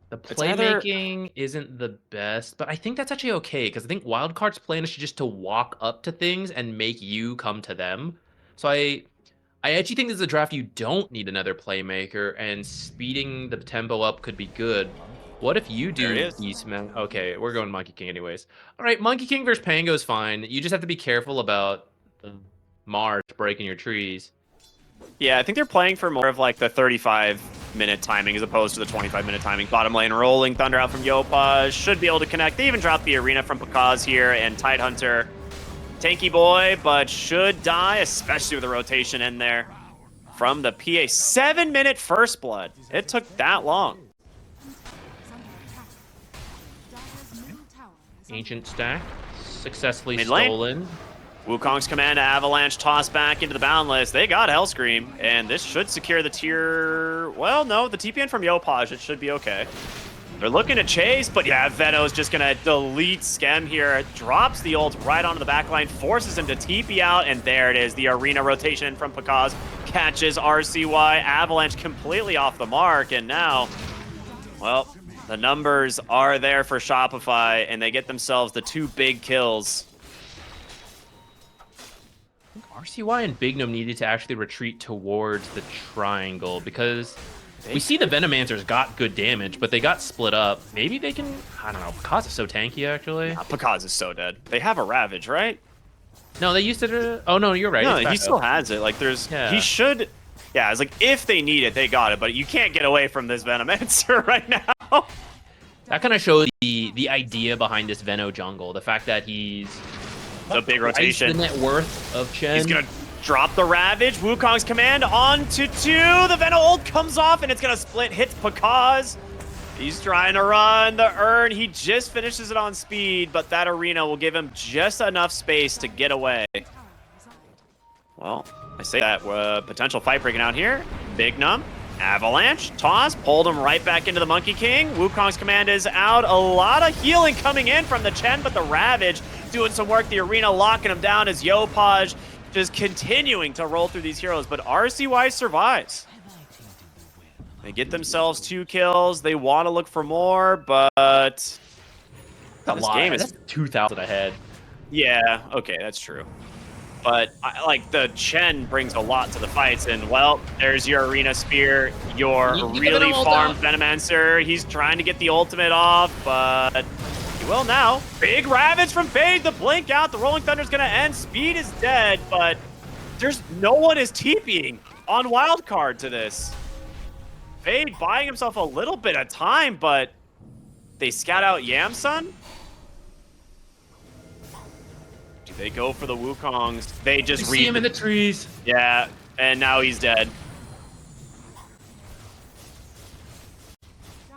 The It's either playmaking isn't the best, but I think that's actually okay because I think Wildcard's plan is just to walk up to things and make you come to them. So I actually think this is a draft you don't need another playmaker, and speeding the tempo up could be good. What if you there it do is. Beastman? Okay, we're going Monkey King anyways. All right, Monkey King versus Pango is fine. You just have to be careful about Mars breaking your trees. Yeah, I think they're playing for more of like the 35-minute timing as opposed to the 25-minute timing. Bottom lane rolling Thunder out from Yopaj. Should be able to connect. They even dropped the arena from Pakaz here, and Tidehunter, tanky boy, but should die, especially with the rotation in there from the PA. 7-minute first blood. It took that long. Ancient stack successfully Mid lane. stolen. Wukong's command Avalanche tossed back into the Boundless. They got Hellscream, and this should secure the tier. Well, no, the TPN from Yopaj. It should be okay. They're looking to chase, but yeah, Veno's just going to delete Skem here. Drops the ult right onto the backline, forces him to TP out, and there it is. The arena rotation from Pakaz catches RCY. Avalanche completely off the mark, and now, well, the numbers are there for Shopify, and they get themselves the 2 big kills. RCY and Bignum needed to actually retreat towards the triangle because we see the Venomancers got good damage, but they got split up. Maybe they can, I don't know, Pakaz is so tanky, actually. Pakaz is so dead. They have a Ravage, right? No, they used it. Oh, no, you're right. No, he still has it. Like, he should. Yeah, it's like, if they need it, they got it, but you can't get away from this Venomancer right now. That kind of shows the idea behind this Veno jungle. The fact that he's the big rotation. The net worth of Chen. He's going to drop the Ravage. Wukong's command onto 2. The Veno ult comes off, and it's going to split. Hits Pakaz. He's trying to run the urn. He just finishes it on speed, but that arena will give him just enough space to get away. Well, I say that potential fight breaking out here. Bignum, Avalanche, toss, pulled him right back into the Monkey King. Wukong's command is out. A lot of healing coming in from the Chen, but the Ravage doing some work. The arena locking him down as Yopaj just continuing to roll through these heroes, but RCY survives. They get themselves 2 kills. They want to look for more, but this game is that's 2,000 ahead. Yeah, okay, that's true. But like the Chen brings a lot to the fights, and well, there's your arena spear, your really farmed Venomancer. He's trying to get the ultimate off, but he will now. Big Ravage from Fade, the blink out, the Rolling Thunder's gonna end. Speed is dead, but there's no one is TPing on Wildcard to this. Fade buying himself a little bit of time, but they scout out Yamsun. Do they go for the Wukongs? They just see him in the trees. Yeah, and now he's dead.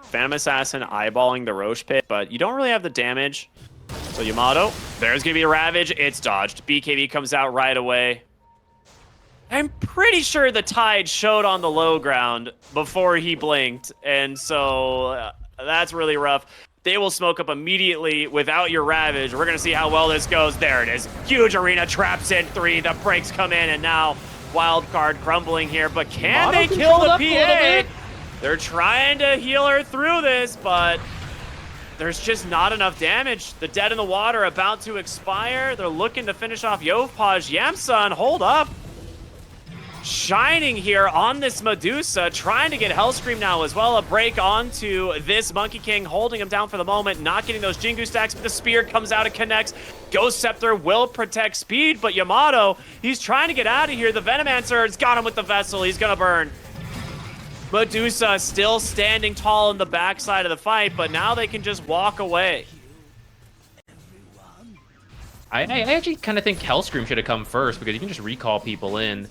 Phantom Assassin eyeballing the Roche pit, but you don't really have the damage. So Yamato, there's gonna be a Ravage. It's dodged. BKB comes out right away. I'm pretty sure the Tide showed on the low ground before he blinked, and so that's really rough. They will smoke up immediately without your Ravage. We're going to see how well this goes. There it is. Huge arena, traps in 3. The breaks come in, and now Wildcard crumbling here. But can they kill the PA? They're trying to heal her through this, but there's just not enough damage. The Dead in the Water about to expire. They're looking to finish off Yopaj. Yamsun, hold up. Shining here on this Medusa, trying to get Hellscream now as well. A break onto this Monkey King, holding him down for the moment, not getting those Jingu stacks, but the spear comes out and connects. Ghost Scepter will protect speed, but Yamato, he's trying to get out of here. The Venomancer has got him with the Vessel. He's gonna burn. Medusa still standing tall in the backside of the fight, but now they can just walk away. I actually kind of think Hellscream should have come first because you can just recall people in.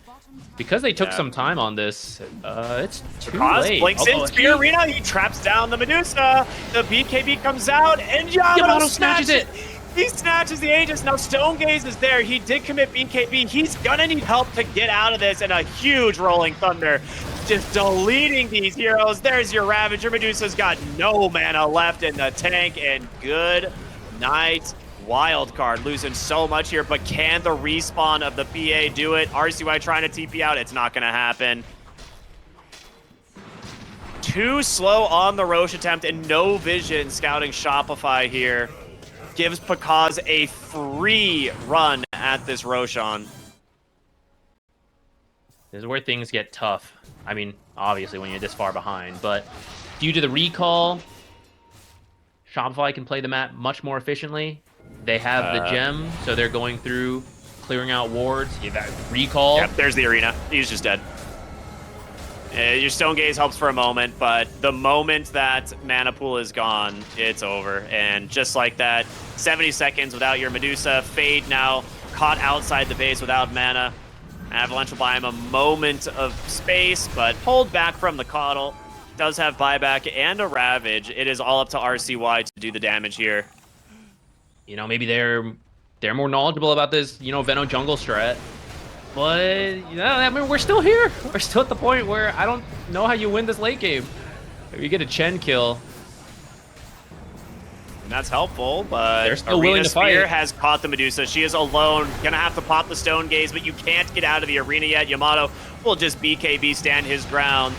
Because they took some time on this, it's too late. Blinks in, Spear Arena, he traps down the Medusa. The BKB comes out, and Yamato snatches it. He snatches the Aegis. Now Stone Gaze is there. He did commit BKB. He's gonna need help to get out of this, and a huge Rolling Thunder. Just deleting these heroes. There's your Ravager. Medusa's got no mana left in the tank, and good night. Wildcard losing so much here, but can the respawn of the PA do it? RCY trying to TP out. It's not going to happen. too slow on the Roche attempt and no vision scouting Shopify here. Gives Pakaz a free run at this Roshan. This is where things get tough. I mean, obviously when you're this far behind, but due to the recall, Shopify can play the map much more efficiently. They have the gem, so they're going through, clearing out wards. Yeah, that recall. Yep, there's the arena. He's just dead. Your Stone Gaze helps for a moment, but the moment that mana pool is gone, it's over. And just like that, 70 seconds without your Medusa. Fade now caught outside the base without mana. Avalanche will buy him a moment of space, but pulled back from the Coddle. Does have buyback and a Ravage. It is all up to RCY to do the damage here. You know, maybe they're more knowledgeable about this, you know, Veno jungle strat. But, you know, I mean, we're still here. We're still at the point where I don't know how you win this late game. Maybe you get a Chen kill. And that's helpful, but they're still willing to fight. Spear has caught the Medusa. She is alone. Gonna have to pop the Stone Gaze, but you can't get out of the arena yet. Yamato will just BKB stand his ground.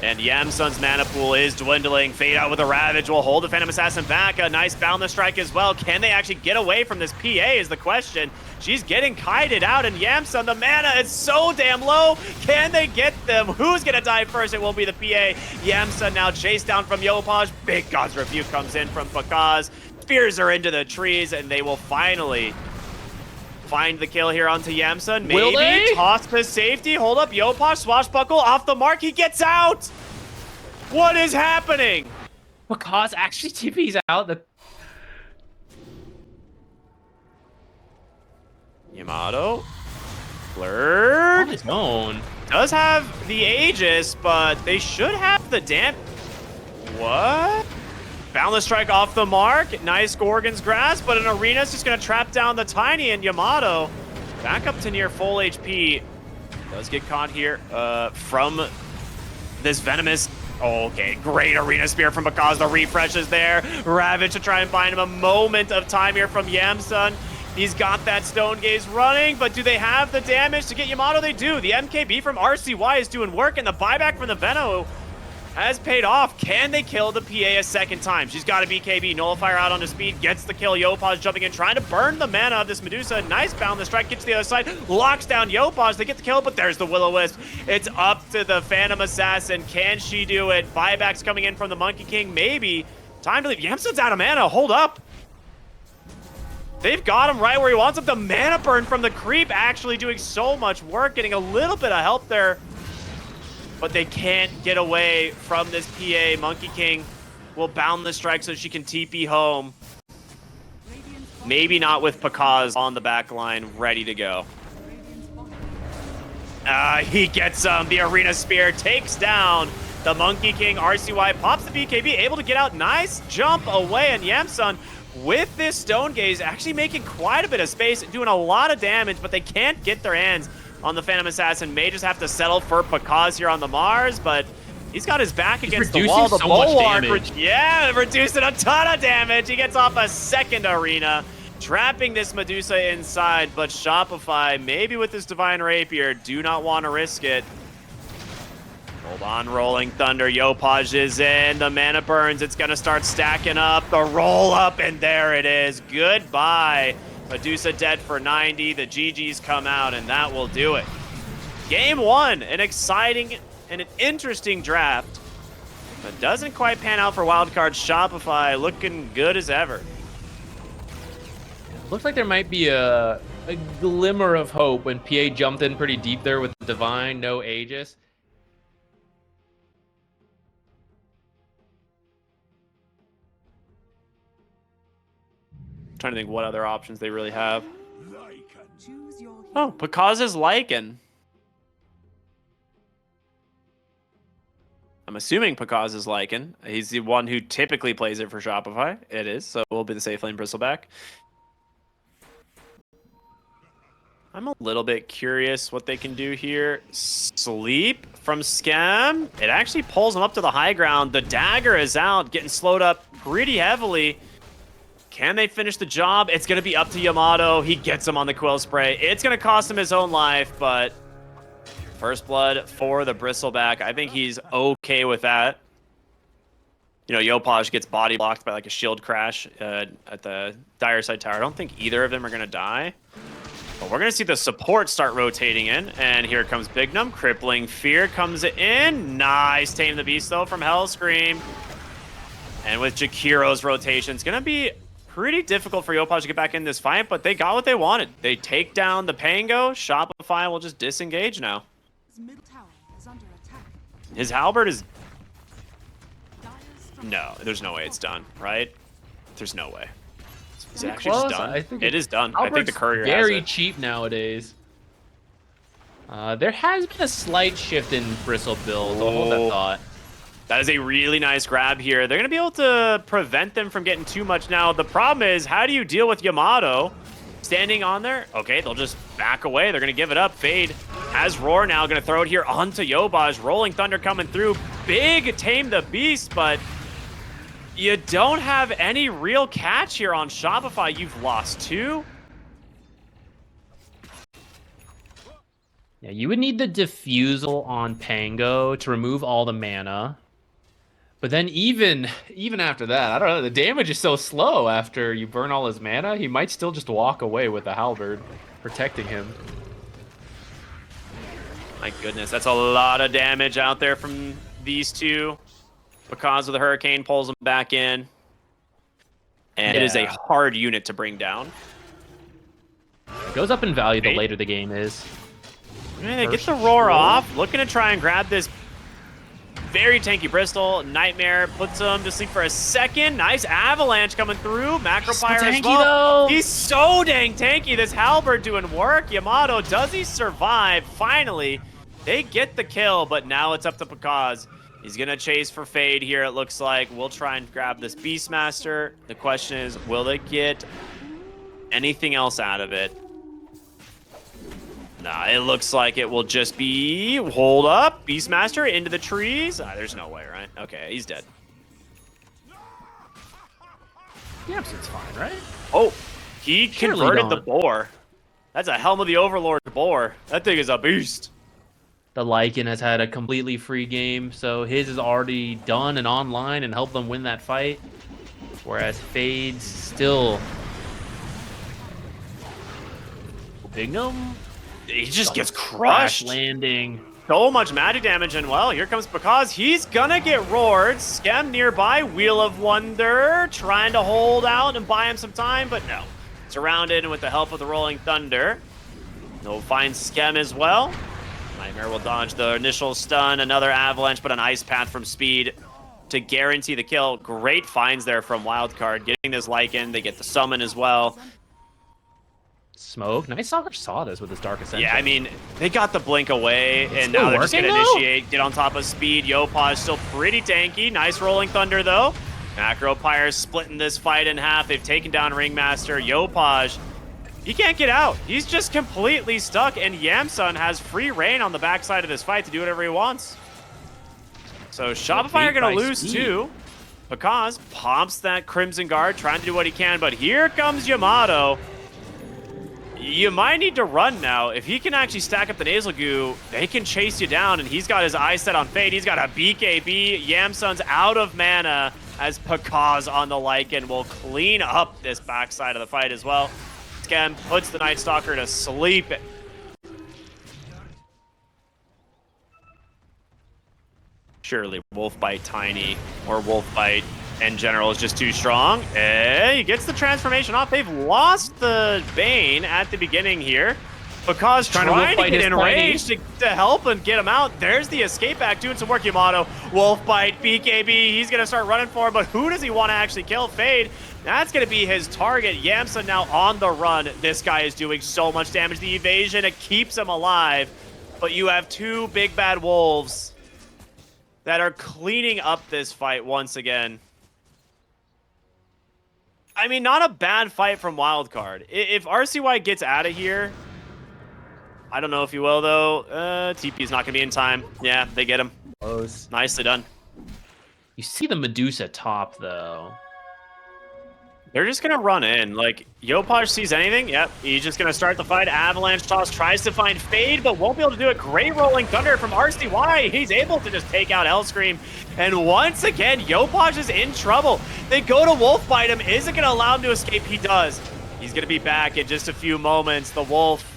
And Yamsun's mana pool is dwindling. Fade out with a Ravage will hold the Phantom Assassin back. A nice Boundless Strike as well. Can they actually get away from this PA is the question. She's getting kited out, and Yamsun, the mana is so damn low. Can they get them? Who's going to die first? It won't be the PA. Yamsun now chased down from Yopaj. Big God's Rebuke comes in from Pakaz. Spears are into the trees, and they will finally find the kill here onto Yamsun. Maybe toss to safety. Hold up, Yopaj, swashbuckle off the mark. He gets out. What is happening? Pakaz actually TP's out. Yamato, blurred. On his own. Does have the Aegis, but they should have the damn. What? Boundless Strike off the mark. Nice Gorgon's Grasp, but an Arena's just going to trap down the Tiny, and Yamato back up to near full HP. Does get caught here from this Venomous. Oh, okay, great Arena Spear from Pakaz. The refresh is there. Ravage to try and find him. A moment of time here from Yamsun. He's got that Stone Gaze running, but do they have the damage to get Yamato? They do. The MKB from RCY is doing work, and the buyback from the Veno has paid off. Can they kill the PA a second time? She's got a BKB. Nullifier out onto speed. Gets the kill. Yopaj jumping in, trying to burn the mana of this Medusa. Nice Boundless Strike. Gets to the other side. Locks down Yopaj. They get the kill, but there's the Will-O-Wisp. It's up to the Phantom Assassin. Can she do it? Buybacks coming in from the Monkey King. Maybe. Time to leave. Yamsun's out of mana. Hold up. They've got him right where he wants him. The mana burn from the creep actually doing so much work. Getting a little bit of help there. But they can't get away from this PA. Monkey King will bound the strike so she can TP home. Maybe not with Pakaz on the back line, ready to go. He gets the Arena Spear, takes down the Monkey King. RCY pops the BKB, able to get out. Nice jump away, and Yamsun with this Stone Gaze actually making quite a bit of space, doing a lot of damage, but they can't get their hands on the Phantom Assassin. May just have to settle for Pakaz here on the Mars, but he's got his back against the wall. The Bulwark, reducing a ton of damage. He gets off a second Arena, trapping this Medusa inside, but Shopify, maybe with this Divine Rapier, do not want to risk it. Hold on, Rolling Thunder. Yopaj is in. The mana burns. It's going to start stacking up. The roll up, and there it is. Goodbye. Medusa dead for 90. The GGs come out, and that will do it. Game one, an exciting and an interesting draft, but doesn't quite pan out for Wildcard. Shopify looking good as ever. Looks like there might be a glimmer of hope when PA jumped in pretty deep there with the Divine, no Aegis. Trying to think what other options they really have. Oh, Pakaz's Lycan. I'm assuming Pakaz is Lycan. He's the one who typically plays it for Shopify. It is, so it will be the safe lane Bristleback. I'm a little bit curious what they can do here. Sleep from Scam. It actually pulls him up to the high ground. The dagger is out, getting slowed up pretty heavily. Can they finish the job? It's going to be up to Yamato. He gets him on the Quill Spray. It's going to cost him his own life, but first blood for the Bristleback. I think he's okay with that. You know, Yopaj gets body blocked by like a shield crash at the dire side tower. I don't think either of them are going to die. But we're going to see the support start rotating in. And here comes Bignum. Crippling Fear comes in. Nice. Tame the Beast, though, from Hellscream. And with Jakiro's rotation, it's going to be pretty difficult for Yopaj to get back in this fight. But they got what they wanted. They take down the Pango. Shopify will just disengage now. His middle tower is under attack. His halberd is... No, there's no way it's done, right? There's no way. Is it actually just done? I think it is done. I think the courier very has it. cheap nowadays. There has been a slight shift in Bristle build. I'll hold that thought. That is a really nice grab here. They're going to be able to prevent them from getting too much now. The problem is, how do you deal with Yamato standing on there? Okay, they'll just back away. They're going to give it up. Fade has Roar now. Going to throw it here onto Yopaj. Rolling Thunder coming through. Big Tame the Beast, but you don't have any real catch here on Shopify. You've lost 2. Yeah, you would need the Diffusal on Pango to remove all the mana. But then even after that, I don't know, the damage is so slow after you burn all his mana, he might still just walk away with the halberd protecting him. My goodness, that's a lot of damage out there from these two. Because of the Hurricane pulls them back in. And it is a hard unit to bring down. It goes up in value the later the game is. Man, they get the Roar off. Looking to try and grab this very tanky Bristol. Nightmare puts him to sleep for a second. Nice Avalanche coming through. Macropyre as well. He's so dang tanky. This halberd doing work. Yamato, does he survive? Finally, they get the kill, but now it's up to Pakaz. He's going to chase for Fade here, it looks like. We'll try and grab this Beastmaster. The question is, will they get anything else out of it? Nah, it looks like it will just be... Hold up. Beastmaster into the trees. There's no way, right? Okay, he's dead. Yeah, so it's fine, right? Oh, he converted the boar. That's a Helm of the Overlord boar. That thing is a beast. The Lycan has had a completely free game, so his is already done and online and helped them win that fight. Whereas Fade's still... Bignum? He just gets crushed. Landing. So much magic damage, and well, here comes Pakaz. He's gonna get roared. Skem nearby, Wheel of Wonder, trying to hold out and buy him some time, but no. Surrounded, and with the help of the Rolling Thunder, they'll find Skem as well. Nightmare will dodge the initial stun, another Avalanche, but an Ice Path from Speed to guarantee the kill. Great finds there from Wildcard, getting this Lycan. They get the summon as well. Smoke. Nice saw this with his Dark Ascension. Yeah, I mean, they got the blink away, and now they're just going to initiate, get on top of Speed. Yopaj still pretty tanky. Nice Rolling Thunder, though. Macropyre splitting this fight in half. They've taken down Ringmaster. Yopaj, he can't get out. He's just completely stuck, and Yamsun has free reign on the backside of this fight to do whatever he wants. So Shopify are going to lose, too. Pakaz pomps that Crimson Guard, trying to do what he can, but here comes Yamato. You might need to run now. If he can actually stack up the Nasal Goo, they can chase you down, and he's got his eyes set on Fade. He's got a BKB. Yamsun's out of mana as Pakaz on the Lycan will clean up this backside of the fight as well. Skem puts the Night Stalker to sleep. Surely Wolfbite Tiny or Wolfbite in general is just too strong. He gets the transformation off. They've lost the Bane at the beginning here. Because trying to get in range to help and get him out. There's the escape back doing some work. Yamato, Wolfbite, BKB. He's going to start running for him, but who does he want to actually kill? Fade. That's going to be his target. Yamsun now on the run. This guy is doing so much damage. The evasion, it keeps him alive. But you have two big bad wolves that are cleaning up this fight once again. I mean, not a bad fight from Wildcard. If RCY gets out of here, I don't know if you will, though. TP is not going to be in time. Yeah, they get him. Close. Nicely done. You see the Medusa top, though. They're just gonna run in. Like, Yopaj sees anything. Yep, he's just gonna start the fight. Avalanche Toss tries to find Fade, but won't be able to do it. Great rolling thunder from RCY. He's able to just take out Hellscream. And once again, Yopaj is in trouble. They go to Wolf Bite him. Is it gonna allow him to escape? He does. He's gonna be back in just a few moments. The Wolf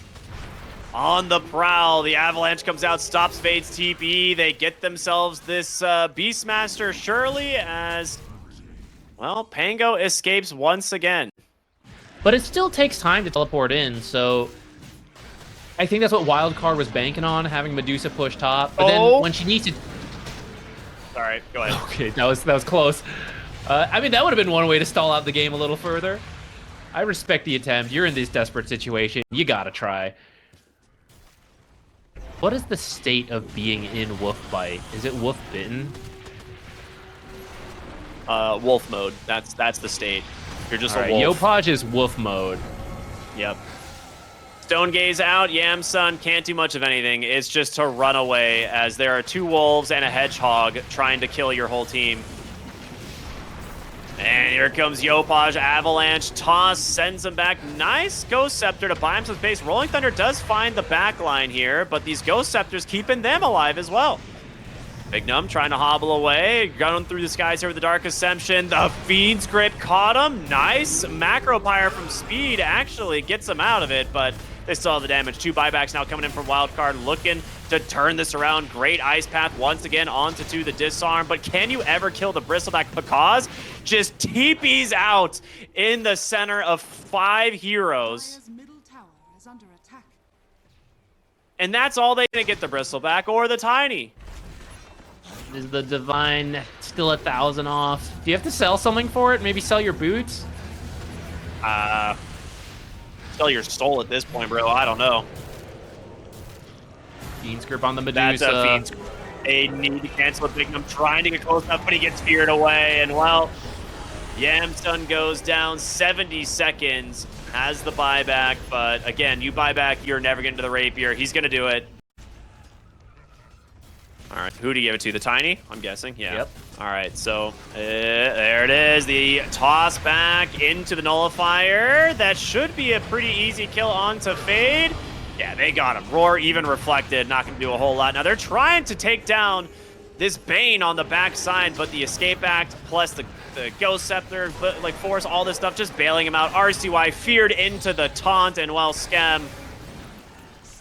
on the prowl. The Avalanche comes out, stops Fade's TP. They get themselves this Beastmaster surely as... Well, Pango escapes once again. But it still takes time to teleport in, so I think that's what Wildcard was banking on, having Medusa push top. But then when she needs to... Sorry, go ahead. Okay, that was close. I mean, that would have been one way to stall out the game a little further. I respect the attempt. You're in this desperate situation. You gotta try. What is the state of being in Wolf Bite? Is it Wolf Bitten? Wolf mode. That's the state. You're just All a wolf. Yopaj is Wolf mode. Yep. Stone Gaze out. Yamsun can't do much of anything. It's just to run away as there are 2 wolves and a hedgehog trying to kill your whole team. And here comes Yopaj. Avalanche Toss sends him back. Nice Ghost Scepter to buy him some space. Rolling Thunder does find the back line here, but these Ghost Scepters keeping them alive as well. Big Num trying to hobble away, going through the skies here with the Dark Ascension. The Fiend's Grip caught him. Nice Macro Pyre from Speed actually gets him out of it, but they still have the damage. 2 buybacks now coming in from Wildcard, looking to turn this around. Great Ice Path once again onto 2 the Disarm, but can you ever kill the Bristleback? Because just TPs out in the center of 5 heroes. Dire's middle tower is under attack. And that's all they're gonna get, the Bristleback or the Tiny. Is the Divine still 1,000 off? Do you have to sell something for it? Maybe sell your boots? Sell your soul at this point, bro. I don't know. Fiend's Grip on the That's Medusa. a Fiend's Grip. They need to cancel a Big Num, trying to get close enough, but he gets feared away. And, well, Yamsun goes down 70 seconds, has the buyback. But, again, you buy back, you're never getting to the Rapier. He's going to do it. All right, who do you give it to? The Tiny? I'm guessing. Yeah. Yep. All right, so there it is. The toss back into the Nullifier. That should be a pretty easy kill onto Fade. Yeah, they got him. Roar, even reflected, not going to do a whole lot. Now, they're trying to take down this Bane on the backside, but the Escape Act plus the Ghost Scepter, like Force, all this stuff, just bailing him out. RCY feared into the taunt, and while Scam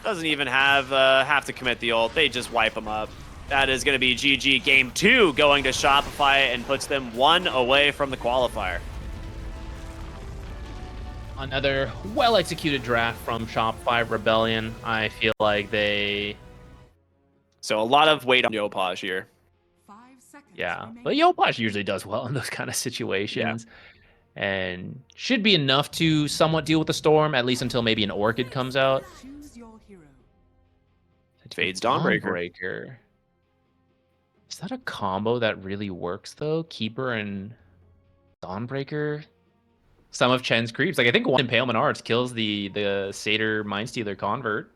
doesn't even have to commit the ult, they just wipe him up. That is going to be GG. Game 2 going to Shopify and puts them 1 away from the qualifier. Another well-executed draft from Shopify Rebellion. I feel like they... So a lot of weight on Yopaj here. 5 seconds. Yeah, remaining. but Yopaj usually does well in those kind of situations. And should be enough to somewhat deal with the storm, at least until maybe an Orchid comes out. Choose your hero. Fades Dawnbreaker. Dawnbreaker. Is that a combo that really works, though? Keeper and Dawnbreaker? Some of Chen's creeps. Like, I think one Impalement Arts kills the Satyr Mindstealer convert.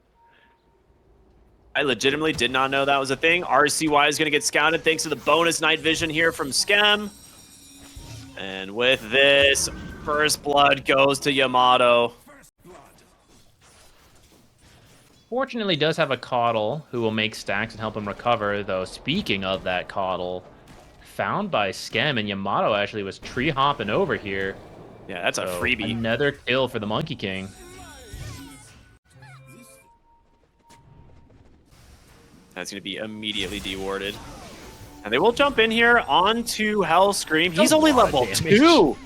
I legitimately did not know that was a thing. RCY is going to get scouted thanks to the bonus night vision here from Scam. And with this, First Blood goes to Yamato. Fortunately, does have a Coddle who will make stacks and help him recover, though. Speaking of that Coddle, found by Scam, and Yamato actually was tree hopping over here. Yeah, that's a So, freebie. Another kill for the Monkey King. That's going to be immediately dewarded. And they will jump in here onto Hellscream. He's A only lot of level damage. 2.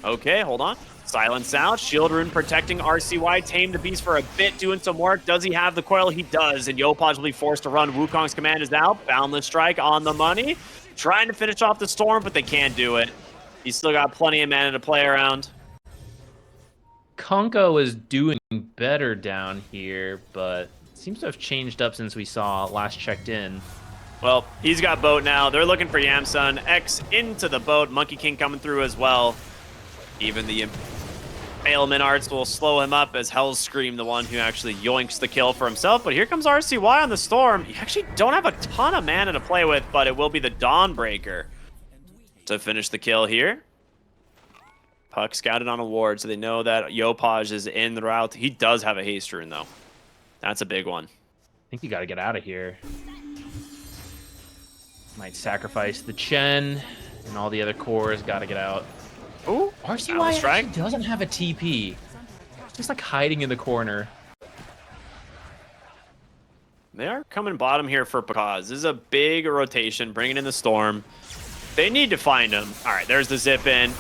Okay, hold on. Silence out. Shield Rune protecting RCY. Tame the Beast for a bit, doing some work. Does he have the coil? He does. And Yopaj will be forced to run. Wukong's command is out. Boundless Strike on the money. Trying to finish off the storm, but they can't do it. He's still got plenty of mana to play around. Konko is doing better down here, but seems to have changed up since we saw last checked in. Well, he's got boat now. They're looking for Yamsun. X into the boat. Monkey King coming through as well. Even the Ailment Arts will slow him up as Hellscream, the one who actually yoinks the kill for himself. But here comes RCY on the storm. You actually don't have a ton of mana to play with, but it will be the Dawnbreaker to finish the kill here. Puck scouted on a ward, so they know that Yopaj is in the route. He does have a haste rune, though. That's a big one. I think you got to get out of here. Might sacrifice the Chen, and all the other cores got to get out. Ooh, RCY actually doesn't have a TP. It's just like hiding in the corner. They are coming bottom here for Pakaz. This is a big rotation, bringing in the Storm. They need to find him. All right, there's the zip in.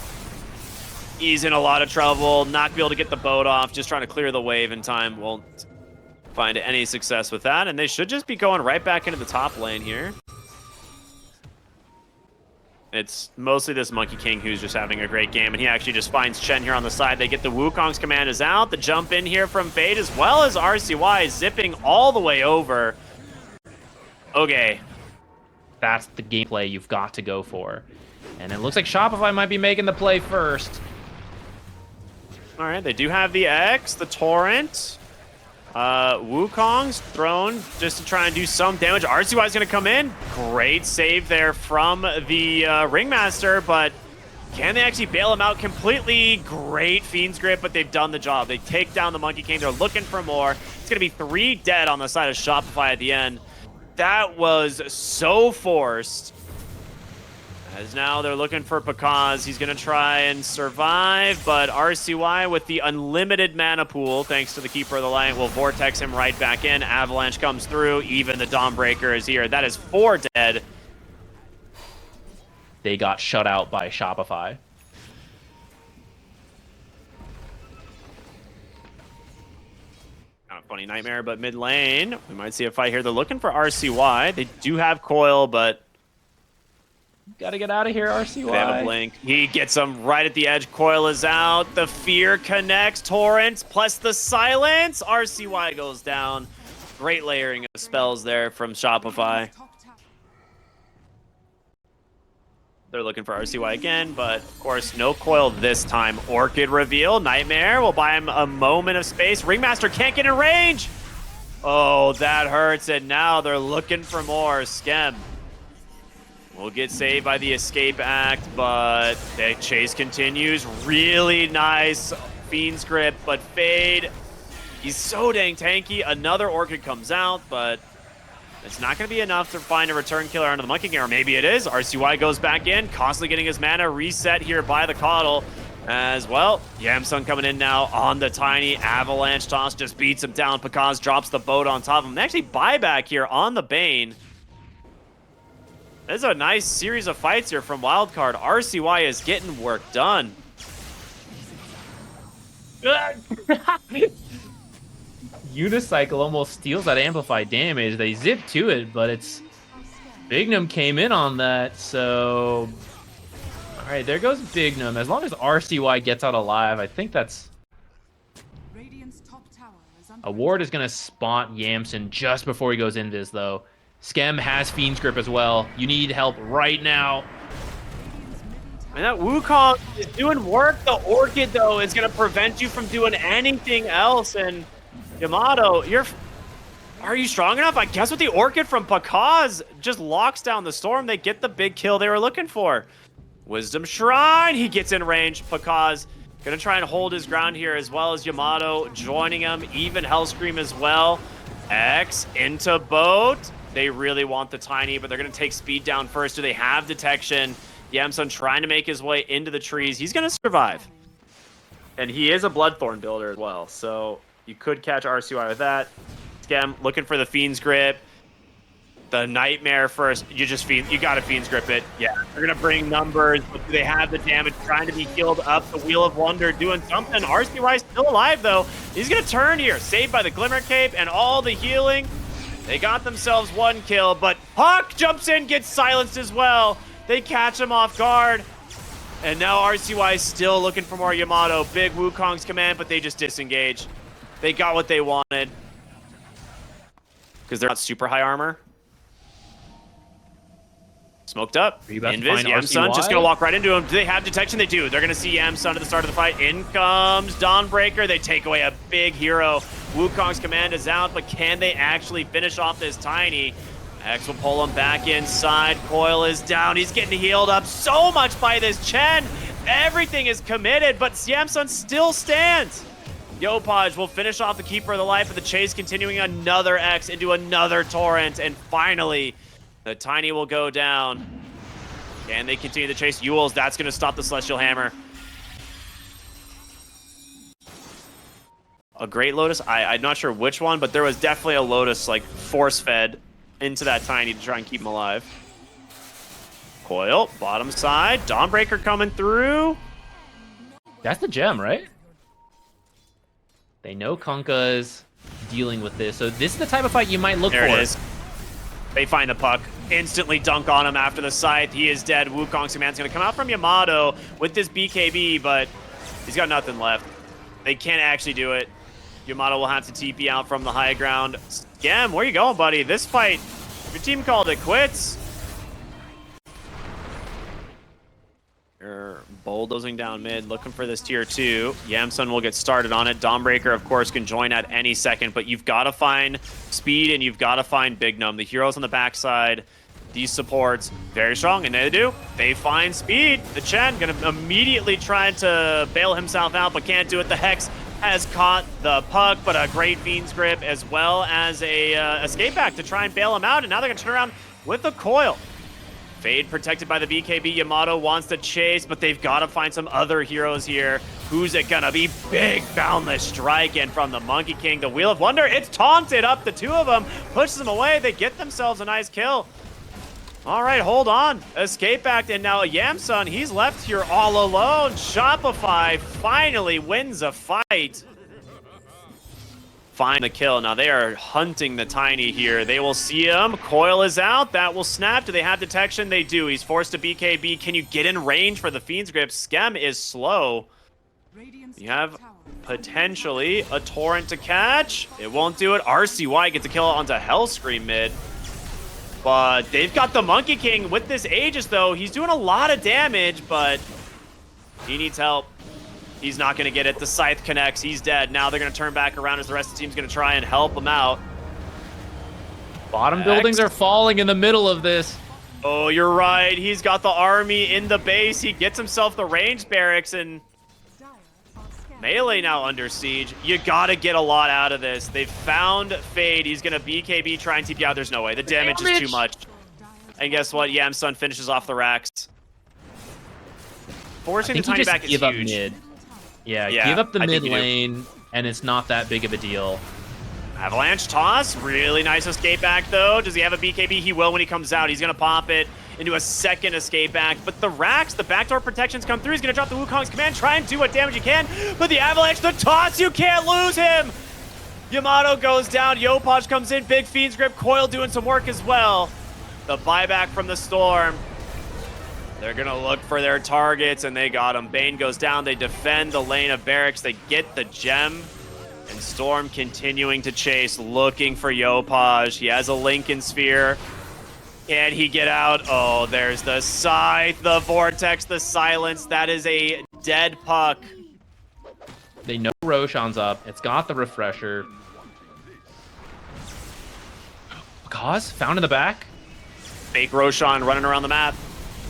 He's in a lot of trouble. Not gonna be able to get the boat off. Just trying to clear the wave in time. Won't find any success with that. And they should just be going right back into the top lane here. It's mostly this Monkey King who's just having a great game, and he actually just finds Chen here on the side. They get the Wukong's command is out. The jump in here from Fade, as well as RCY zipping all the way over. Okay. That's the gameplay you've got to go for. And it looks like Shopify might be making the play first. All right, they do have the X, the Torrent. Wukong's thrown just to try and do some damage. RCY's going to come in. Great save there from the Ringmaster, but can they actually bail him out completely? Great Fiend's Grip, but they've done the job. They take down the Monkey King. They're looking for more. It's going to be 3 dead on the side of Shopify at the end. That was so forced. As now they're looking for Pakaz. He's going to try and survive, but RCY with the unlimited mana pool, thanks to the Keeper of the Light, will vortex him right back in. Avalanche comes through. Even the Dawnbreaker is here. That is 4 dead. They got shut out by Shopify. Kind of funny Nightmare, but mid lane, we might see a fight here. They're looking for RCY. They do have Coil, but Gotta get out of here, RCY. they have a blink. He gets him right at the edge. Coil is out. The Fear connects. Torrent plus the Silence. RCY goes down. Great layering of spells there from Shopify. Top tower. They're looking for RCY again, but of course, no Coil this time. Orchid reveal. Nightmare will buy him a moment of space. Ringmaster can't get in range. Oh, that hurts. And now they're looking for more. Skem will get saved by the escape act, but the chase continues. Really nice Fiend's Grip, but Fade, he's so dang tanky. Another Orchid comes out, but it's not going to be enough to find a return killer onto the Monkey King, or maybe it is. RCY goes back in, constantly getting his mana reset here by the Coddle as well. Yamsun coming in now on the Tiny. Avalanche toss just beats him down. Pakaz drops the boat on top of him. They actually buyback here on the Bane. This is a nice series of fights here from Wildcard. RCY is getting work done. Unicycle almost steals that amplified damage. They zip to it, but it's Bignum came in on that, so all right, there goes Bignum. As long as RCY gets out alive, I think that's Radiant's top tower is under a ward is gonna spot Yamsun just before he goes invis though. Skem has Fiend's Grip as well. You need help right now. And that Wukong is doing work. The Orchid, though, is going to prevent you from doing anything else. And Yamato, are you strong enough? I guess with the Orchid from Pakaz just locks down the Storm. They get the big kill they were looking for. Wisdom Shrine, he gets in range. Pakaz going to try and hold his ground here, as well as Yamato joining him. Even Hellscream as well. X into boat. They really want the Tiny, but they're going to take speed down first. Do they have detection? Yamsun trying to make his way into the trees. He's going to survive. And he is a Bloodthorn builder as well, so you could catch RCY with that. Skem looking for the Fiend's Grip. The Nightmare first. You got to Fiend's Grip it. Yeah, they're going to bring numbers, but do they have the damage? Trying to be healed up. The Wheel of Wonder doing something. RCY still alive, though. He's going to turn here. Saved by the Glimmer Cape and all the healing. They got themselves 1 kill, but Hawk jumps in, gets silenced as well. They catch him off guard. And now RCY is still looking for more Yamato. Big Wukong's command, but they just disengage. They got what they wanted. Because they're not super high armor. Smoked up. Invis, Yamsun just going to walk right into him. Do they have detection? They do. They're going to see Yamsun at the start of the fight. In comes Dawnbreaker. They take away a big hero. Wukong's command is out, but can they actually finish off this Tiny? X will pull him back inside. Coil is down. He's getting healed up so much by this Chen. Everything is committed, but Yamsun still stands. Yopaj will finish off the Keeper of the Life, but the chase continuing another X into another Torrent, and finally, the Tiny will go down. Can they continue the chase? Yules, that's going to stop the Celestial Hammer. A Great Lotus? I'm not sure which one, but there was definitely a Lotus, like, force-fed into that Tiny to try and keep him alive. Coil, bottom side. Dawnbreaker coming through. That's the gem, right? They know Kunkka's dealing with this, so this is the type of fight you might look for. There it is. They find the puck. Instantly dunk on him after the scythe. He is dead. Wukong's command's going to come out from Yamato with this BKB, but he's got nothing left. They can't actually do it. Yamato will have to TP out from the high ground. Scam, where you going, buddy? This fight, your team called it quits. They're bulldozing down mid, looking for this tier 2. Yamsun will get started on it. Dawnbreaker, of course, can join at any second, but you've got to find speed and you've got to find Big Num. The heroes on the backside, these supports, very strong, and they do. They find speed. The Chen going to immediately try to bail himself out, but can't do it. The Hex has caught the puck, but a great Fiend's Grip as well as a escape back to try and bail him out, and now they're going to turn around with a Coil. Fade protected by the BKB. Yamato wants to chase, but they've got to find some other heroes here. Who's it gonna be? Big Boundless Strike in from the Monkey King. The Wheel of Wonder, it's taunted up, the two of them. Pushes them away, they get themselves a nice kill. All right, hold on. Escape Act, and now Yamsun, he's left here all alone. Shopify finally wins a fight. Find the kill. Now they are hunting the Tiny here. They will see him. Coil is out. That will snap. Do they have detection? They do. He's forced to BKB. Can you get in range for the Fiend's Grip? Skem is slow. You have potentially a Torrent to catch. It won't do it. RCY gets a kill onto Hellscream mid. But they've got the Monkey King with this Aegis, though. He's doing a lot of damage, but he needs help. He's not going to get it. The Scythe connects. He's dead. Now they're going to turn back around as the rest of the team's going to try and help him out. Bottom buildings are falling in the middle of this. Oh, you're right. He's got the army in the base. He gets himself the ranged barracks, and Melee now under siege. You got to get a lot out of this. They've found Fade. He's going to BKB, try and TP out. There's no way. The damage is too much. And guess what? Yamsun finishes off the racks. Forcing the Tiny back is huge. Up mid. Yeah, give up the mid lane, and it's not that big of a deal. Avalanche toss, really nice escape back though. Does he have a BKB? He will when he comes out. He's gonna pop it into a second escape back, but the racks, the backdoor protections come through. He's gonna drop the Wukong's command, try and do what damage he can, but the Avalanche, the toss, you can't lose him! Yamato goes down, Yopaj comes in, big Fiend's Grip, Coil doing some work as well. The buyback from the Storm. They're going to look for their targets, and they got him. Bane goes down. They defend the lane of barracks. They get the gem. And Storm continuing to chase, looking for Yopaj. He has a Lincoln Sphere. Can he get out? Oh, there's the Scythe, the Vortex, the Silence. That is a dead puck. They know Roshan's up. It's got the Refresher. Kaz found in the back. Fake Roshan running around the map.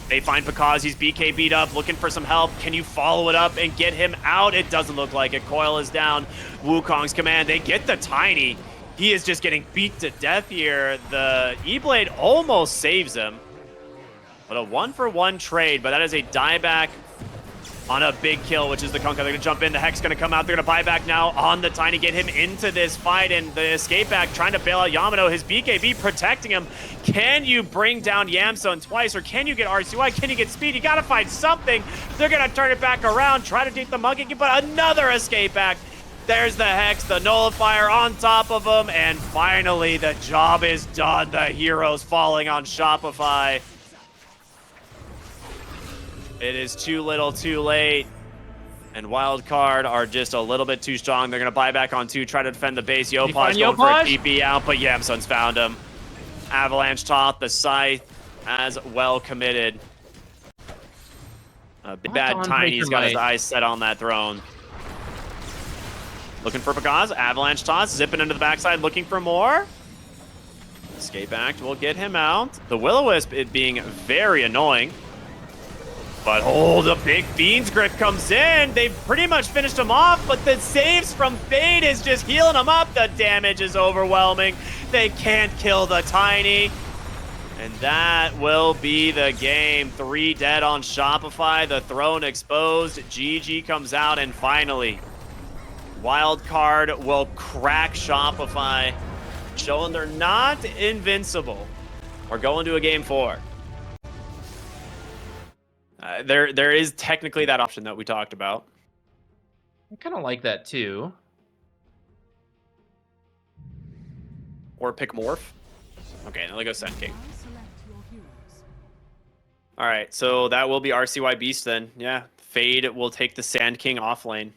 They find Pakaz, he's BKB'd up, looking for some help. Can you follow it up and get him out? It doesn't look like it. Coil is down. Wukong's command, they get the Tiny. He is just getting beat to death here. The E-Blade almost saves him. But a 1-for-1 trade, but that is a dieback on a big kill, which is the Kunkka. They're gonna jump in, the Hex gonna come out, they're gonna buy back now on the Tiny, get him into this fight, and the escape back trying to bail out Yamato, his BKB protecting him. Can you bring down Yamsun twice, or can you get RCY? Can you get speed? You gotta find something. They're gonna turn it back around, try to take the Monkey, but another escape back. There's the Hex, the Nullifier on top of him, and finally the job is done. The heroes falling on Shopify. It is too little, too late. And Wildcard are just a little bit too strong. They're going to buy back on 2, try to defend the base. Yopaj going for a TP out, but Yamsun's found him. Avalanche top, the Scythe as well committed. Big bad Tiny's got his eyes set on that throne. Looking for Pakaz. Avalanche toss, zipping into the backside, looking for more. Escape Act will get him out. The Will-O-Wisp, it being very annoying. But oh, the big Beans grip comes in. They've pretty much finished him off, but the saves from Fade is just healing him up. The damage is overwhelming. They can't kill the Tiny. And that will be the game. 3 dead on Shopify. The throne exposed. GG comes out, and finally, Wildcard will crack Shopify, showing they're not invincible. We're going to a game 4. There is technically that option that we talked about. I kind of like that too. Or pick Morph. Okay, now let's go Sand King. Now select your heroes. All right, so that will be RCY Beast then. Yeah, Fade will take the Sand King off lane.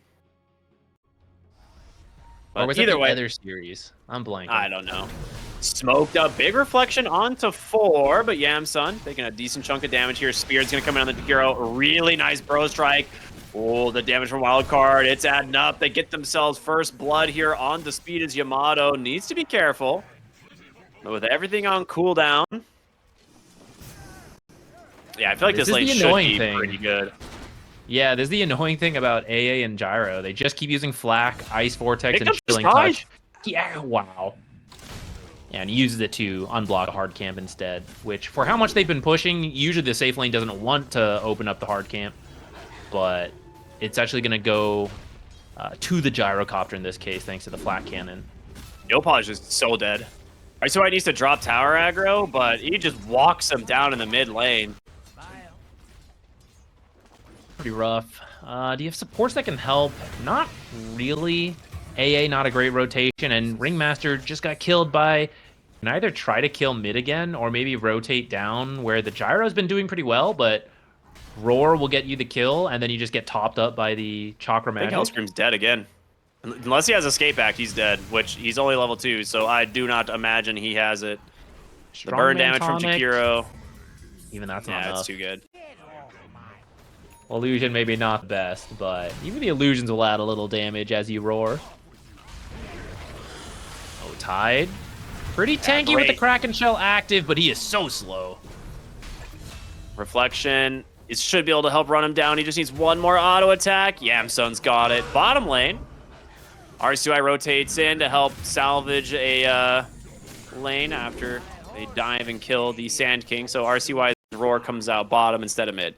Or was either it the way, other series? I'm blanking. I don't know. Smoked up, big reflection onto 4, but Yamsun taking a decent chunk of damage here. Spear's gonna come in on the hero. Really nice bro strike. Oh, the damage from Wildcard, it's adding up. They get themselves first blood here on the speed as Yamato. Needs to be careful. But with everything on cooldown. Yeah, I feel like this lane should be pretty good. Yeah, this is the annoying thing about AA and Gyro. They just keep using Flak, Ice Vortex, Pick and up the Chilling side. Touch. Yeah, wow. Yeah, and he uses it to unblock a hard camp instead, which for how much they've been pushing, usually the safe lane doesn't want to open up the hard camp, but it's actually going to go to the Gyrocopter in this case, thanks to the Flak Cannon. Yopaj is so dead. RCY needs to drop tower aggro, but he just walks him down in the mid lane. Pretty rough. Do you have supports that can help? Not really. AA, not a great rotation, and Ringmaster just got killed by... Can either try to kill mid again, or maybe rotate down where the Gyro's been doing pretty well, but Roar will get you the kill, and then you just get topped up by the Chakra I think Magic. Hellscream's dead again. Unless he has Escape Act, he's dead, which he's only level 2, so I do not imagine he has it. The burn damage from Tonic. Jakiro. Even that's not Yeah, enough. it's too good. Illusion maybe not the best, but even the illusions will add a little damage as you roar. Oh, Tide. Pretty tanky with the great. Kraken Shell active, but he is so slow. Reflection. It should be able to help run him down. He just needs one more auto attack. Yamsun's got it. Bottom lane. RCY rotates in to help salvage a lane after they dive and kill the Sand King. So RCY's Roar comes out bottom instead of mid.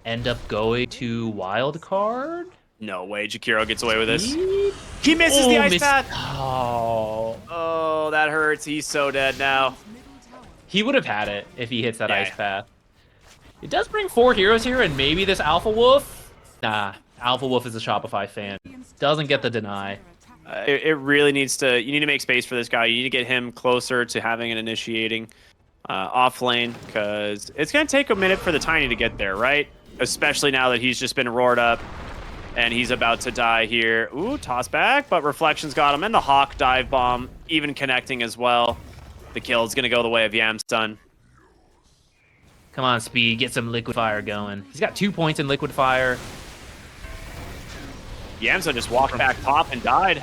End up going to wild card. No way, Jakiro gets away with this. Speed? He misses the ice path. Oh. Oh, that hurts. He's so dead now. He would have had it if he hits that Yeah. ice path. It does bring 4 heroes here, and maybe this Alpha Wolf. Nah, Alpha Wolf is a Shopify fan. Doesn't get the deny. It really needs to. You need to make space for this guy. You need to get him closer to having an initiating off lane, because it's going to take a minute for the Tiny to get there, right? Especially now that he's just been roared up and he's about to die here. Ooh, toss back, but Reflection's got him, and the Hawk dive bomb even connecting as well. The kill is going to go the way of Yamsun. Come on, Speed, get some Liquid Fire going. He's got 2 points in Liquid Fire. Yamsun just walked back top and died.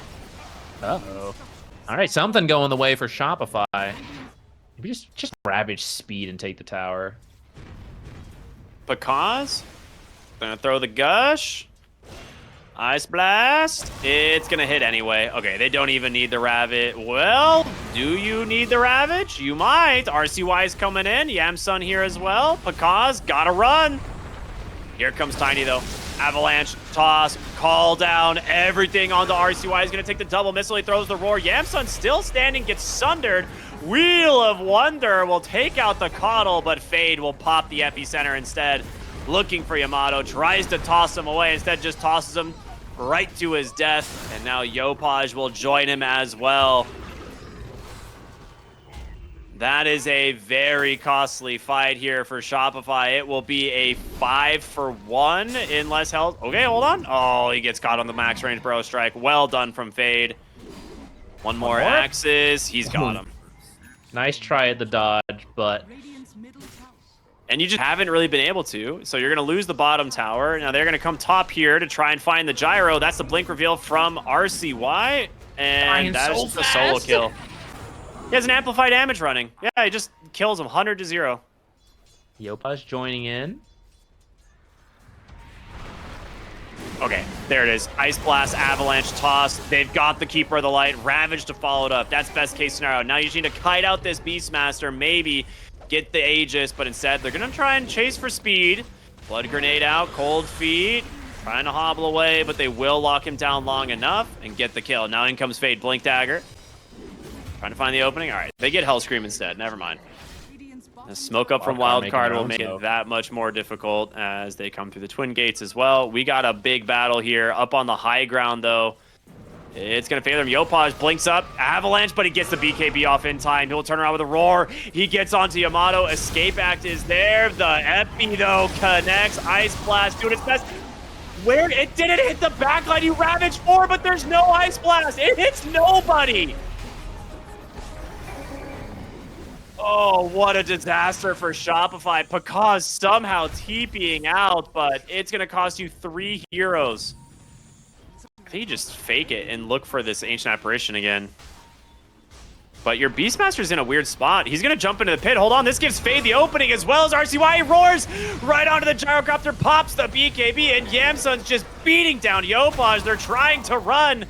Uh-oh. All right, something going the way for Shopify. Maybe just ravage Speed and take the tower. Because gonna throw the gush. Ice blast. It's gonna hit anyway. Okay, they don't even need the ravage. Well, do you need the ravage? You might. RCY is coming in. Yamsun here as well. Because gotta run. Here comes Tiny though. Avalanche, toss, call down, everything onto RCY. He's gonna take the double missile. He throws the roar. Yamsun still standing, gets sundered. Wheel of Wonder will take out the Coddle, but Fade will pop the epicenter instead. Looking for Yamato, tries to toss him away, instead just tosses him right to his death. And now Yopaj will join him as well. That is a very costly fight here for Shopify. It will be a 5-for-1 in less health. Okay, hold on. Oh, he gets caught on the max range bro strike. Well done from Fade. One more axes. He's got him. Nice try at the dodge, but Radiant's middle tower. And you just haven't really been able to. So you're going to lose the bottom tower. Now they're going to come top here to try and find the gyro. That's the blink reveal from RCY. And that is just a solo kill. He has an amplified damage running. Yeah, he just kills him 100 to 0. Yopaj joining in. Okay, there it is. Ice Blast, Avalanche, Toss. They've got the Keeper of the Light. Ravage to follow it up. That's best case scenario. Now you just need to kite out this Beastmaster, maybe get the Aegis, but instead they're going to try and chase for speed. Blood Grenade out, Cold Feet. Trying to hobble away, but they will lock him down long enough and get the kill. Now in comes Fade, Blink Dagger. Trying to find the opening. All right, they get Hellscream instead. Never mind. The smoke up from Wildcard will make it that much more difficult as they come through the Twin Gates as well. We got a big battle here. Up on the high ground, though. It's going to favor them. Yopaj blinks up. Avalanche, but he gets the BKB off in time. He'll turn around with a roar. He gets onto Yamato. Escape Act is there. The Epi, though, connects. Ice Blast doing its best. Where? It didn't hit the backline. He ravaged 4, but there's no Ice Blast. It hits nobody. Oh, what a disaster for Shopify. Pakaz somehow TPing out, but it's going to cost you 3 heroes. I think you just fake it and look for this Ancient Apparition again. But your Beastmaster's in a weird spot. He's going to jump into the pit. Hold on, this gives Fade the opening as well as RCY. He roars right onto the Gyrocopter, pops the BKB, and Yamsun's just beating down Yopaj. They're trying to run.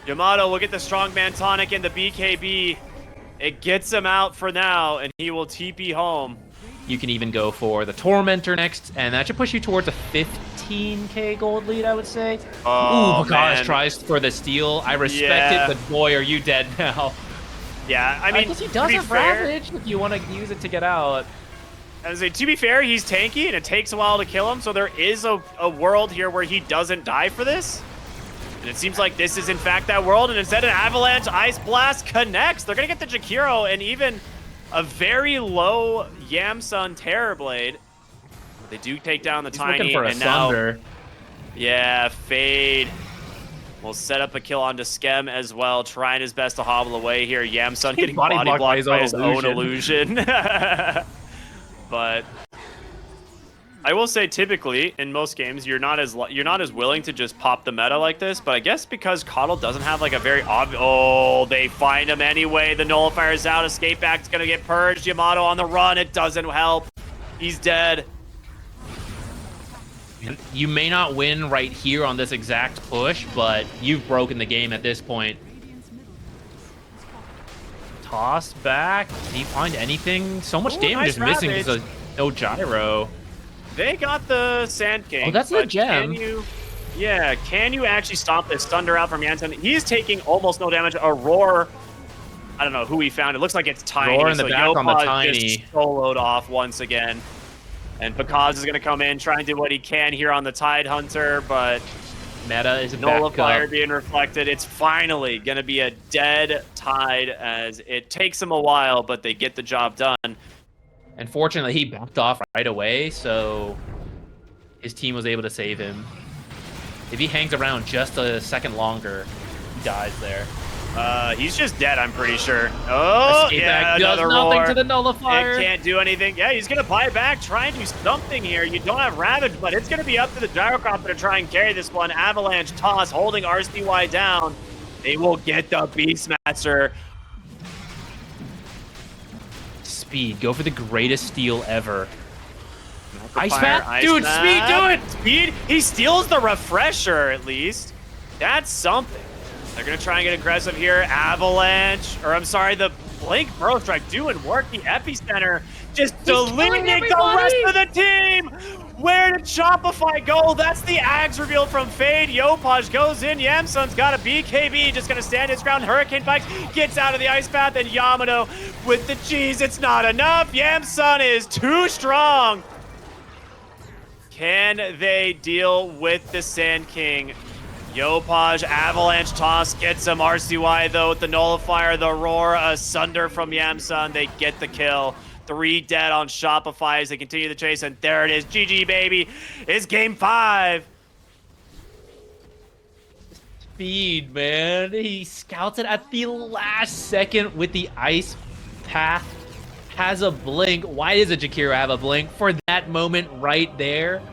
Yamato will get the Strongman Tonic and the BKB. It gets him out for now, and he will TP home. You can even go for the Tormentor next, and that should push you towards a 15k gold lead, I would say. Oh, Ooh, Pakaz tries for the steal. I respect it, but boy, are you dead now. Yeah, I mean, I guess he does have Ravage if you want to use it to get out. As to be fair, he's tanky, and it takes a while to kill him, so there is a world here where he doesn't die for this. And it seems like this is, in fact, that world. And instead, an Avalanche Ice Blast connects. They're going to get the Jakiro and even a very low Yamsun Terrorblade. They do take down the He's Tiny. Looking for a and now, Sunder. yeah, Fade will set up a kill onto Skem as well, trying his best to hobble away here. Yamsun getting body blocked by his own illusion. But I will say, typically in most games, you're not as willing to just pop the meta like this. But I guess because Coddle doesn't have like a very obvious. Oh, they find him anyway. The Nullifier's out. Escape Act's gonna get purged. Yamato on the run. It doesn't help. He's dead. You may not win right here on this exact push, but you've broken the game at this point. Toss back. Did he find anything? So much damage is missing because of no gyro. They got the Sand King. Oh, that's the gem. Can you actually stop this Thunder out from Yamsun? He's taking almost no damage. A Roar. I don't know who he found. It looks like it's Tiny. Roar in the back on the Tiny. Just soloed off once again. And Pakaz is going to come in, try and do what he can here on the Tide Hunter, but Meta is a Nullifier being reflected. It's finally going to be a dead Tide as it takes them a while, but they get the job done. And fortunately, he backed off right away, so his team was able to save him. If he hangs around just a second longer, he dies there. He's just dead, I'm pretty sure. Oh, Escape yeah, does another nothing roar. to the Nullifier. It can't do anything. Yeah, he's going to buy it back, try and do something here. You don't have Ravage, but it's going to be up to the Gyrocopter to try and carry this one. Avalanche Toss holding RCY down. They will get the Beastmaster. Speed, go for the greatest steal ever. Ice Path? Dude, Speed, do it! Speed, he steals the Refresher at least. That's something. They're going to try and get aggressive here. Avalanche, or I'm sorry, the Blink Burrow Strike doing work. The Epicenter just deleting the rest of the team. Where did Shopify go? That's the Ags reveal from Fade. Yopaj goes in. Yamsun's got a BKB, just going to stand his ground. Hurricane Bikes gets out of the Ice Path, and Yamato with the cheese. It's not enough. Yamsun is too strong. Can they deal with the Sand King? Yopaj, Avalanche Toss gets him. RCY, though, with the Nullifier, the Roar, Asunder from Yamsun. They get the kill. 3 dead on Shopify as they continue the chase, and there it is. GG, baby. It's game 5. Speed, man. He scouts it at the last second with the Ice Path. Has a blink. Why does a Jakiro have a blink? For that moment right there.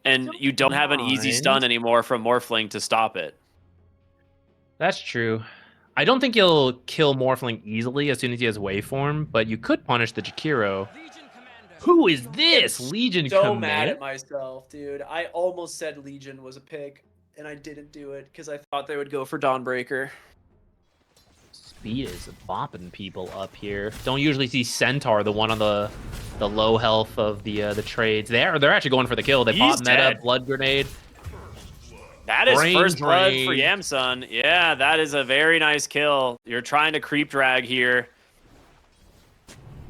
And you don't have an easy stun anymore from Morphling to stop it. That's true. I don't think he'll kill Morphling easily as soon as he has Waveform, but you could punish the Jakiro. Who is this? Legion So command? mad at myself, dude. I almost said Legion was a pick, and I didn't do it because I thought they would go for Dawnbreaker. Speed is bopping people up here. Don't usually see Centaur, the one on the low health of the trades. They're actually going for the kill. They He's pop meta, dead. blood grenade. That is Brain first blood for drain. Yamsun. Yeah, that is a very nice kill. You're trying to creep drag here.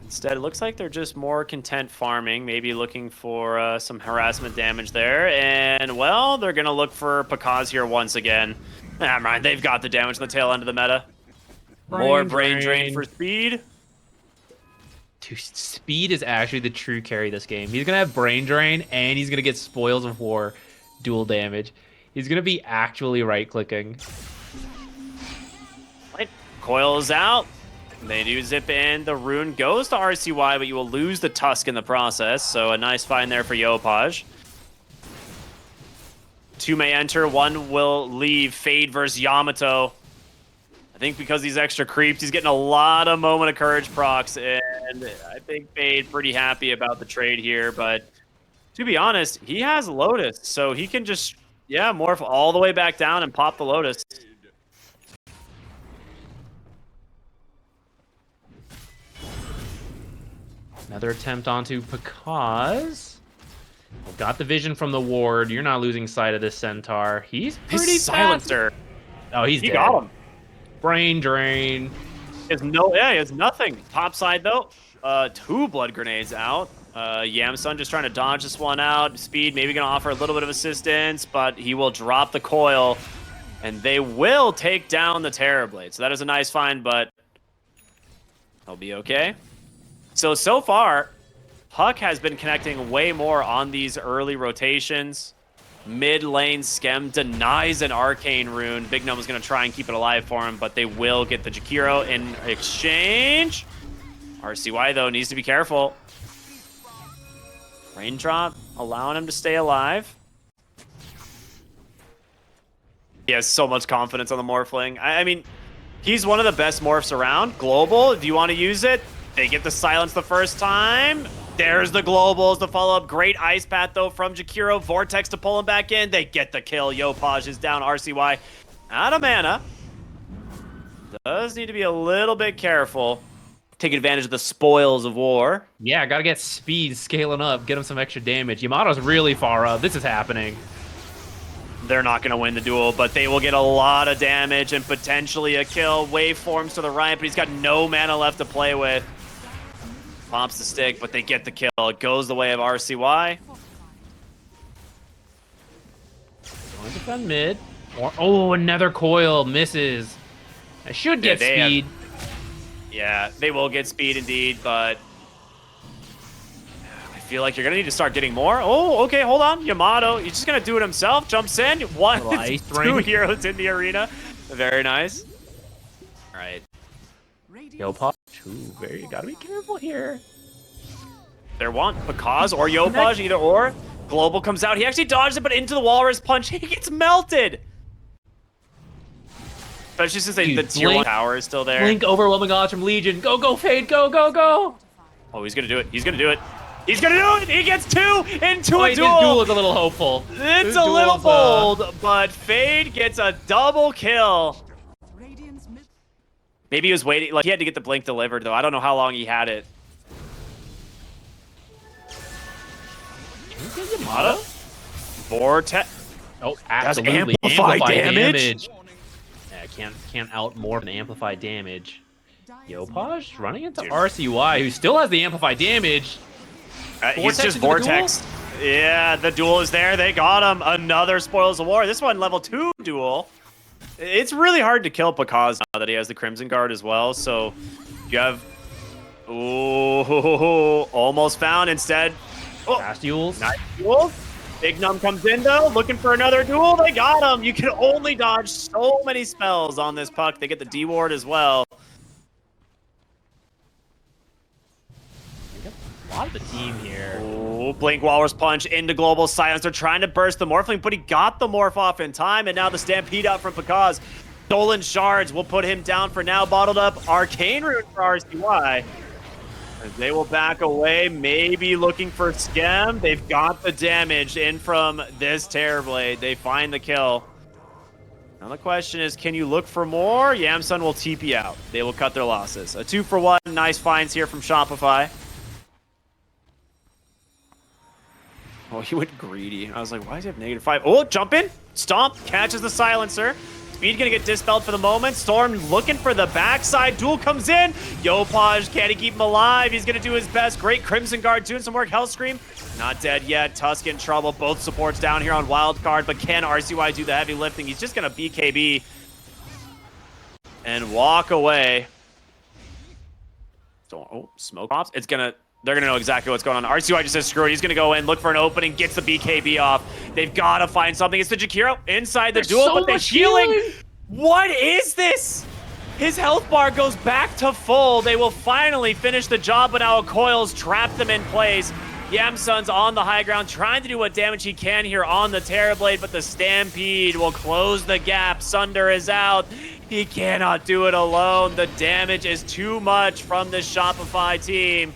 Instead, it looks like they're just more content farming, maybe looking for some harassment damage there. And, well, they're going to look for Pakaz here once again. Never mind, they've got the damage on the tail end of the meta. More brain drain for speed. Dude, Speed is actually the true carry this game. He's going to have brain drain, and he's going to get Spoils of War dual damage. He's going to be actually right-clicking. Right. Coil is out. They do zip in. The rune goes to RCY, but you will lose the Tusk in the process. So a nice find there for Yopaj. Two may enter, one will leave. Fade versus Yamato. I think because these extra creeps, he's getting a lot of Moment of Courage procs, and I think Fade pretty happy about the trade here. But to be honest, he has Lotus, so he can just, yeah, morph all the way back down and pop the Lotus. Another attempt onto Pakaz. Got the vision from the ward. You're not losing sight of this Centaur. He's pretty His silencer. Oh, he's He dead. got him. Brain drain. He has nothing. Top side though, 2 blood grenades out. Yamsun just trying to dodge this one out. Speed maybe gonna offer a little bit of assistance, but he will drop the coil, and they will take down the Terrorblade. So that is a nice find, but he'll be okay. So far, Puck has been connecting way more on these early rotations. Mid lane Skem denies an arcane rune. Big Gnome is going to try and keep it alive for him, but they will get the Jakiro in exchange. RCY, though, needs to be careful. Raindrop allowing him to stay alive. He has so much confidence on the Morphling. I mean, he's one of the best morphs around. Global, do you want to use it? They get the silence the first time. There's the globals, the follow-up. Great ice path, though, from Jakiro. Vortex to pull him back in. They get the kill. Yopaj is down. RCY out of mana. Does need to be a little bit careful. Take advantage of the spoils of war. Yeah, gotta get Speed scaling up, get him some extra damage. Yamato's really far up. This is happening. They're not going to win the duel, but they will get a lot of damage and potentially a kill. Wave forms to the right, but he's got no mana left to play with. Pops the stick, but they get the kill. It goes the way of RCY. Going to defend mid. Oh, another coil misses. I should get Speed. Yeah, they will get speed indeed, but I feel like you're going to need to start getting more. Oh, okay, hold on. Yamato, he's just going to do it himself. Jumps in. One, two heroes in the arena. Very nice. All right. Yopaj. Ooh, gotta be careful here. There one, Pakaz or Yopaj, either or. Global comes out. He actually dodged it, but into the Walrus punch, he gets melted. But it's just to say the tier 1 tower is still there. Blink overwhelming odds from Legion. Go, Fade, go. Oh, he's gonna do it. He's gonna do it. He's gonna do it! He gets 2 into a duel! This duel is a little hopeful. It's a little bold, but Fade gets a double kill. Maybe he was waiting, like he had to get the blink delivered though. I don't know how long he had it. Can we get Yamato? Vortex. Oh, absolutely. Amplify damage? Yeah, can't out more than amplify damage. Yopaj running into RCY, who still has the amplify damage. He's just Vortex. Yeah, the duel is there. They got him. Another Spoils of War. This one level 2 duel. It's really hard to kill Pakaz now that he has the Crimson Guard as well. So you have... Ooh, almost found instead. Oh, Fast duels. Nice duel. Big Num comes in though, looking for another duel. They got him. You can only dodge so many spells on this Puck. They get the D ward as well. A lot of the team here. Ooh, Blink Walrus Punch into Global Silence. They're trying to burst the Morphling, but he got the Morph off in time, and now the Stampede out from Pakaz. Stolen Shards will put him down for now. Bottled up Arcane Rune for RCY. They will back away, maybe looking for Scam. They've got the damage in from this Terrorblade. They find the kill. Now the question is, can you look for more? Yamsun will TP out. They will cut their losses. A 2-for-1. Nice finds here from Shopify. Oh, he went greedy. I was like, why does he have -5? Oh, jump in. Stomp. Catches the silencer. Speed gonna get dispelled for the moment. Storm looking for the backside. Duel comes in. Yopaj, can he keep him alive? He's gonna do his best. Great Crimson Guard doing some work. Hellscream, not dead yet. Tusk in trouble. Both supports down here on Wildcard, but can RCY do the heavy lifting? He's just gonna BKB and walk away. Oh, smoke pops. They're gonna know exactly what's going on. RCY just says screw it. He's gonna go in, look for an opening, gets the BKB off. They've gotta find something. It's the Jakiro inside the duel, but they're healing. What is this? His health bar goes back to full. They will finally finish the job, but now Coils trapped them in place. Yamsun's on the high ground, trying to do what damage he can here on the Terrorblade, but the Stampede will close the gap. Sunder is out. He cannot do it alone. The damage is too much from the Shopify team.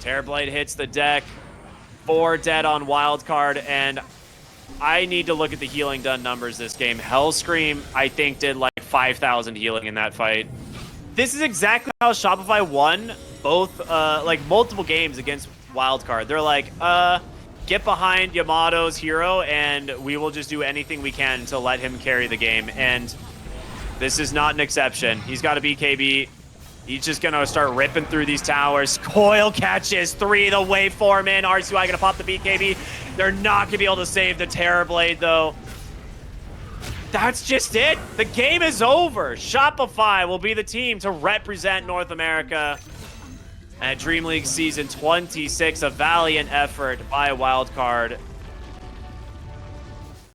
Terrorblade hits the deck. 4 dead on Wildcard, and I need to look at the healing done numbers this game. Hellscream, I think, did like 5,000 healing in that fight. This is exactly how Shopify won both, like, multiple games against Wildcard. They're like, get behind Yamato's hero, and we will just do anything we can to let him carry the game. And this is not an exception. He's got a BKB. He's just going to start ripping through these towers. Coil catches 3, the waveform in. RCY going to pop the BKB. They're not going to be able to save the Terrorblade, though. That's just it. The game is over. Shopify will be the team to represent North America at DreamLeague Season 26. A valiant effort by Wildcard.